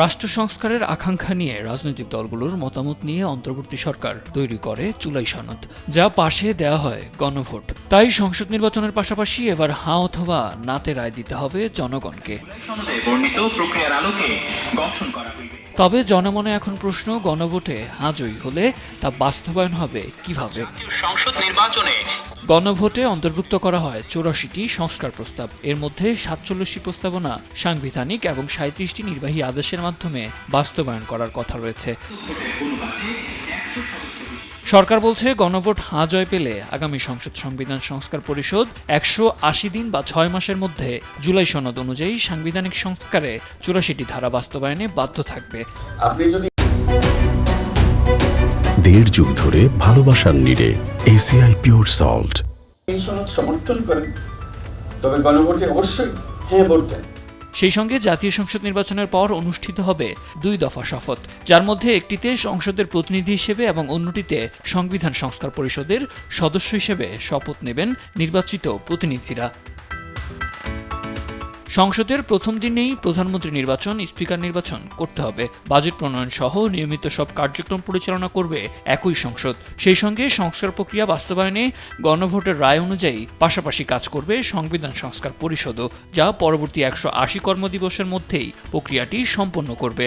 রাষ্ট্র সংস্কারের আকাঙ্ক্ষা নিয়ে রাজনৈতিক দলগুলোর মতামত নিয়ে অন্তর্বর্তী সরকার তৈরি করে জুলাই সনদ, যা পাশে দেওয়া হয় গণভোট। তাই সংসদ নির্বাচনের পাশাপাশি এবার হাঁ অথবা নাতে রায় দিতে হবে জনগণকে। তবে জনমনে এখন প্রশ্ন, গণভোটে হাঁ জয়ী হলে তা বাস্তবায়ন হবে কিভাবে? সংসদ নির্বাচনে গণভোটে অন্তর্ভুক্ত করা হয় 84টি সংস্কার প্রস্তাব। এর মধ্যে 47টি প্রস্তাবনা সাংবিধানিক এবং 37টি নির্বাহী আদেশের মাধ্যমে বাস্তবায়ন করার কথা রয়েছে। সরকার বলছে, গণভোট হাঁ জয় পেলে আগামী সংসদ সংবিধান সংস্কার পরিষদ 180 দিন বা 6 মাসের মধ্যে জুলাই সনদ অনুযায়ী সাংবিধানিক সংস্কারে 84টি ধারা বাস্তবায়নে বাধ্য থাকবে। আপনি যদি 1.5 যুগ ধরে ভালোবাসার নিড়ে এসিআই পিওর সল্ট এই সনদ সমর্থন করেন, তবে গণভোটে অবশ্যই হ্যাঁ ভোট দেন। সেই সঙ্গে জাতীয় সংসদ নির্বাচনের পর অনুষ্ঠিত হবে 2 দফা শপথ, যার মধ্যে একটিতে সংসদের প্রতিনিধি হিসেবে এবং অন্যটিতে সংবিধান সংস্কার পরিষদের সদস্য হিসেবে শপথ নেবেন নির্বাচিত প্রতিনিধিরা। সংসদের প্রথম দিনেই প্রধানমন্ত্রী নির্বাচন, স্পিকার নির্বাচন করতে হবে। বাজেট প্রণয়ন সহ নিয়মিত সব কার্যক্রম পরিচালনা করবে একই সংসদ। সেই সঙ্গে সংস্কার প্রক্রিয়া বাস্তবায়নে গণভোটের রায় অনুযায়ী পাশাপাশি কাজ করবে সংবিধান সংস্কার পরিষদও, যা পরবর্তী 180 কর্মদিবসের মধ্যেই প্রক্রিয়াটি সম্পন্ন করবে।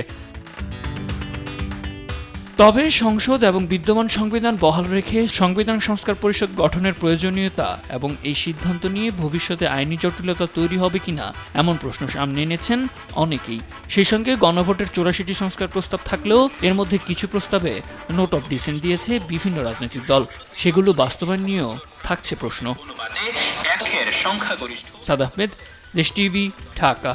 তবে সংসদ এবং বিদ্যমান সংবিধান বহাল রেখে সংবিধান সংস্কার পরিষদ গঠনের প্রয়োজনীয়তা এবং এই সিদ্ধান্ত নিয়ে ভবিষ্যতে আইনি জটিলতা তৈরি হবে কিনা এমন প্রশ্ন সামনে এনেছেন অনেকেই। সেই সঙ্গে গণভোটের 84টি সংস্কার প্রস্তাব থাকলেও এর মধ্যে কিছু প্রস্তাবে নোট অফ ডিসেন্ট দিয়েছে বিভিন্ন রাজনৈতিক দল। সেগুলো বাস্তবায়ন নিয়েও থাকছে প্রশ্ন। সাদ আহমেদ, দেশ টিভি, ঢাকা।